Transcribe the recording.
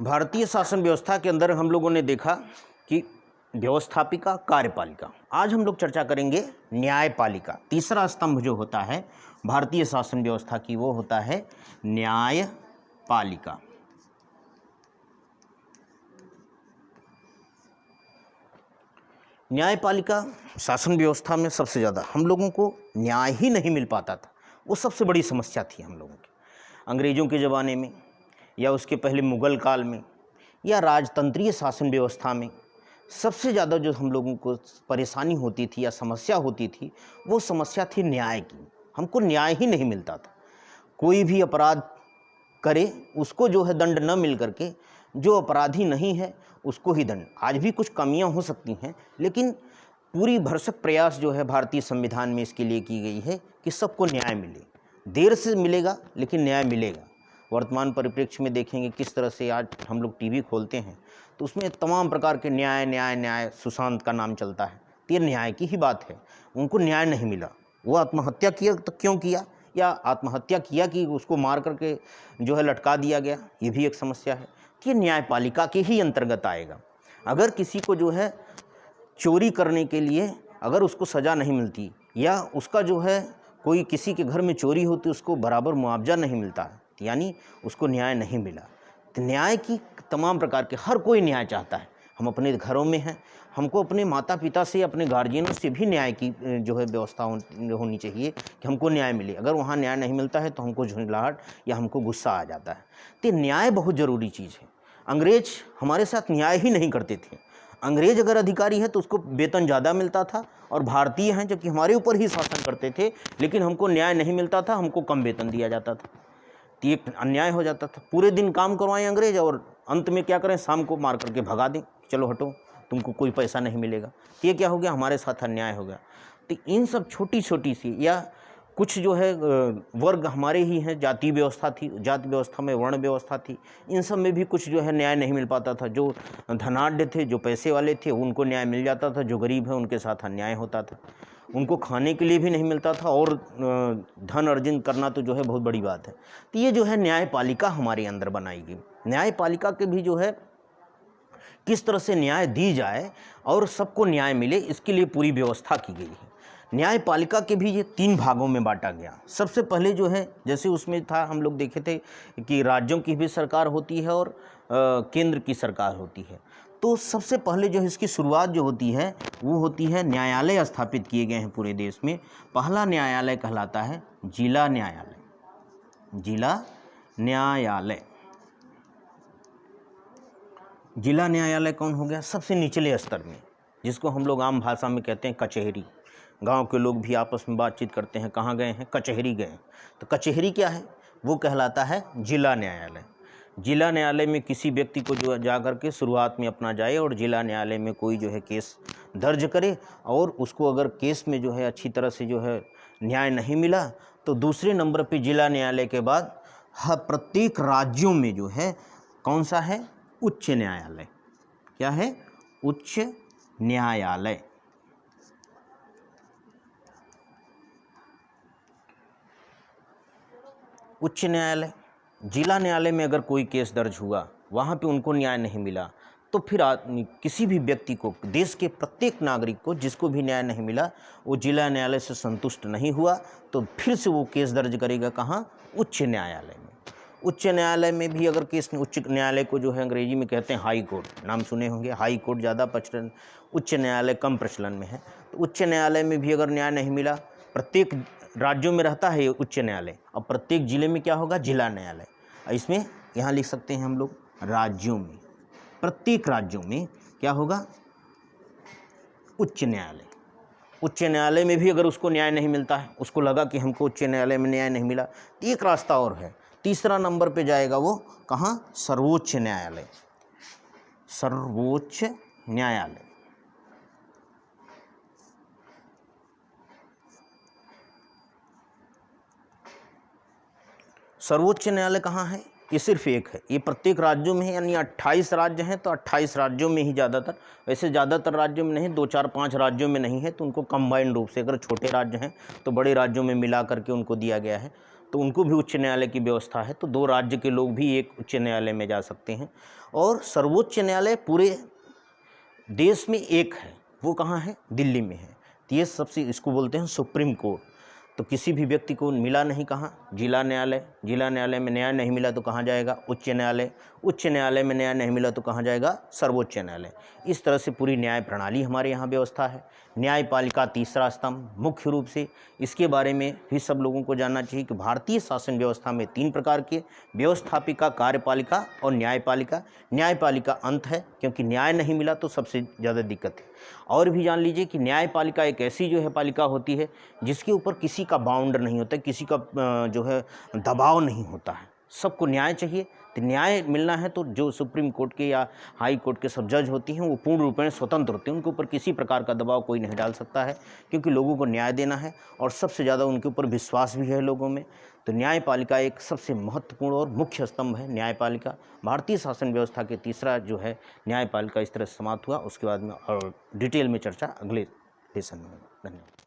भारतीय शासन व्यवस्था के अंदर हम लोगों ने देखा कि व्यवस्थापिका, कार्यपालिका। आज हम लोग चर्चा करेंगे न्यायपालिका। तीसरा स्तंभ जो होता है भारतीय शासन व्यवस्था की वो होता है न्यायपालिका। न्यायपालिका शासन व्यवस्था में सबसे ज़्यादा हम लोगों को न्याय ही नहीं मिल पाता था, वो सबसे बड़ी समस्या थी हम लोगों की। अंग्रेज़ों के ज़माने में या उसके पहले मुग़ल काल में या राजतंत्रीय शासन व्यवस्था में सबसे ज़्यादा जो हम लोगों को परेशानी होती थी या समस्या होती थी, वो समस्या थी न्याय की। हमको न्याय ही नहीं मिलता था। कोई भी अपराध करे उसको जो है दंड न मिल करके, जो अपराधी नहीं है उसको ही दंड। आज भी कुछ कमियां हो सकती हैं, लेकिन पूरी भरसक प्रयास जो है भारतीय संविधान में इसके लिए की गई है कि सबको न्याय मिले। देर से मिलेगा लेकिन न्याय मिलेगा। वर्तमान परिप्रेक्ष्य में देखेंगे किस तरह से आज हम लोग टीवी खोलते हैं तो उसमें तमाम प्रकार के न्याय न्याय न्याय, सुशांत का नाम चलता है, तो ये न्याय की ही बात है। उनको न्याय नहीं मिला, वो आत्महत्या किया तो क्यों किया, या आत्महत्या किया कि उसको मार करके जो है लटका दिया गया, ये भी एक समस्या है। कि न्यायपालिका के ही अंतर्गत आएगा। अगर किसी को जो है चोरी करने के लिए अगर उसको सज़ा नहीं मिलती, या उसका जो है कोई किसी के घर में चोरी होती उसको बराबर मुआवजा नहीं मिलता, यानी उसको न्याय नहीं मिला। तो न्याय की तमाम प्रकार के हर कोई न्याय चाहता है। हम अपने घरों में हैं, हमको अपने माता पिता से, अपने गार्जियनों से भी न्याय की जो है व्यवस्था होनी चाहिए कि हमको न्याय मिले। अगर वहाँ न्याय नहीं मिलता है तो हमको झुंझलाहट या हमको गुस्सा आ जाता है। तो न्याय बहुत ज़रूरी चीज़ है। अंग्रेज हमारे साथ न्याय ही नहीं करते थे। अंग्रेज अगर अधिकारी है तो उसको वेतन ज़्यादा मिलता था, और भारतीय हैं जबकि हमारे ऊपर ही शासन करते थे लेकिन हमको न्याय नहीं मिलता था, हमको कम वेतन दिया जाता था। तो ये अन्याय हो जाता था। पूरे दिन काम करवाएं अंग्रेज और अंत में क्या करें, शाम को मार करके भगा दें, चलो हटो, तुमको कोई पैसा नहीं मिलेगा। तो ये क्या हो गया, हमारे साथ अन्याय हो गया। तो इन सब छोटी छोटी सी या कुछ जो है वर्ग हमारे ही हैं, जाति व्यवस्था थी, जाति व्यवस्था में वर्ण व्यवस्था थी, इन सब में भी कुछ जो है न्याय नहीं मिल पाता था। जो धनाढ्य थे, जो पैसे वाले थे, उनको न्याय मिल जाता था, जो गरीब है उनके साथ अन्याय होता था। उनको खाने के लिए भी नहीं मिलता था, और धन अर्जन करना तो जो है बहुत बड़ी बात है। तो ये जो है न्यायपालिका हमारे अंदर बनाई गई। न्यायपालिका के भी जो है किस तरह से न्याय दी जाए और सबको न्याय मिले, इसके लिए पूरी व्यवस्था की गई है। न्यायपालिका के भी ये 3 भागों में बांटा गया। सबसे पहले जो है, जैसे उसमें था, हम लोग देखे थे कि राज्यों की भी सरकार होती है और केंद्र की सरकार होती है। तो सबसे पहले जो है इसकी शुरुआत जो होती है वो होती है, न्यायालय स्थापित किए गए हैं पूरे देश में। पहला न्यायालय कहलाता है जिला न्यायालय। जिला न्यायालय, जिला न्यायालय कौन हो गया, सबसे निचले स्तर में, जिसको हम लोग आम भाषा में कहते हैं कचहरी। गांव के लोग भी आपस में बातचीत करते हैं, कहाँ गए हैं, कचहरी गए। तो कचहरी क्या है, वो कहलाता है जिला न्यायालय। जिला न्यायालय में किसी व्यक्ति को जो जा कर के शुरुआत में अपना जाए और जिला न्यायालय में कोई जो है केस दर्ज करे, और उसको अगर केस में जो है अच्छी तरह से जो है न्याय नहीं मिला तो दूसरे नंबर पे जिला न्यायालय के बाद हर प्रत्येक राज्यों में जो है कौन सा है, उच्च न्यायालय। क्या है, उच्च न्यायालय। उच्च न्यायालय, जिला न्यायालय में अगर कोई केस दर्ज हुआ, वहाँ पे उनको न्याय नहीं मिला, तो फिर किसी भी व्यक्ति को, देश के प्रत्येक नागरिक को जिसको भी न्याय नहीं मिला, वो जिला न्यायालय से संतुष्ट नहीं हुआ तो फिर से वो केस दर्ज करेगा कहाँ, उच्च न्यायालय में। उच्च न्यायालय में भी अगर केस, उच्च न्यायालय को जो है अंग्रेजी में कहते हैं हाई कोर्ट, नाम सुने होंगे। हाई कोर्ट ज़्यादा प्रचलन, उच्च न्यायालय कम प्रचलन में है। तो उच्च न्यायालय में भी अगर न्याय नहीं मिला, प्रत्येक राज्यों में रहता है ये उच्च न्यायालय, और प्रत्येक जिले में क्या होगा, जिला न्यायालय। इसमें यहाँ लिख सकते हैं हम लोग राज्यों में, प्रत्येक राज्यों में क्या होगा, उच्च न्यायालय। उच्च न्यायालय में भी अगर उसको न्याय नहीं मिलता है, उसको लगा कि हमको उच्च न्यायालय में न्याय नहीं मिला, तो एक रास्ता और है, तीसरा नंबर पे जाएगा वो कहाँ, सर्वोच्च न्यायालय। सर्वोच्च न्यायालय, सर्वोच्च न्यायालय कहाँ है, ये सिर्फ एक है, ये प्रत्येक राज्यों में है, यानी 28 राज्य हैं तो 28 राज्यों में ही ज़्यादातर, वैसे ज़्यादातर राज्यों में नहीं, 2 4 5 राज्यों में नहीं है, तो उनको कंबाइंड रूप से, अगर छोटे राज्य हैं तो बड़े राज्यों में मिला करके उनको दिया गया है। तो उनको भी उच्च न्यायालय की व्यवस्था है। तो 2 राज्य के लोग भी एक उच्च न्यायालय में जा सकते हैं। और सर्वोच्च न्यायालय पूरे देश में एक है, वो कहाँ है? दिल्ली में है। तो ये सबसे, इसको बोलते हैं सुप्रीम कोर्ट। तो किसी भी व्यक्ति को मिला नहीं कहाँ? जिला न्यायालय। जिला न्यायालय में न्याय नहीं मिला तो कहाँ जाएगा? उच्च न्यायालय। उच्च न्यायालय में न्याय नहीं मिला तो कहाँ जाएगा? सर्वोच्च न्यायालय। इस तरह से पूरी न्याय प्रणाली हमारे यहाँ व्यवस्था है। न्यायपालिका तीसरा स्तंभ मुख्य रूप से, इसके बारे में भी सब लोगों को जानना चाहिए कि भारतीय शासन व्यवस्था में 3 प्रकार के, व्यवस्थापिका, कार्यपालिका और न्यायपालिका। न्यायपालिका अंत है, क्योंकि न्याय नहीं मिला तो सबसे ज़्यादा दिक्कत है। और भी जान लीजिए कि न्यायपालिका एक ऐसी जो है पालिका होती है जिसके ऊपर किसी का बाउंड नहीं होता, किसी का जो है दबाव नहीं होता है। सबको न्याय चाहिए, तो न्याय मिलना है तो जो सुप्रीम कोर्ट के या हाई कोर्ट के सब जज होती हैं वो पूर्ण रूप में स्वतंत्र होते हैं। उनके ऊपर किसी प्रकार का दबाव कोई नहीं डाल सकता है, क्योंकि लोगों को न्याय देना है और सबसे ज़्यादा उनके ऊपर विश्वास भी है लोगों में। तो न्यायपालिका एक सबसे महत्वपूर्ण और मुख्य स्तंभ है। न्यायपालिका भारतीय शासन व्यवस्था के तीसरा जो है न्यायपालिका इस तरह से समाप्त हुआ। उसके बाद में और डिटेल में चर्चा अगले सेशन में। धन्यवाद।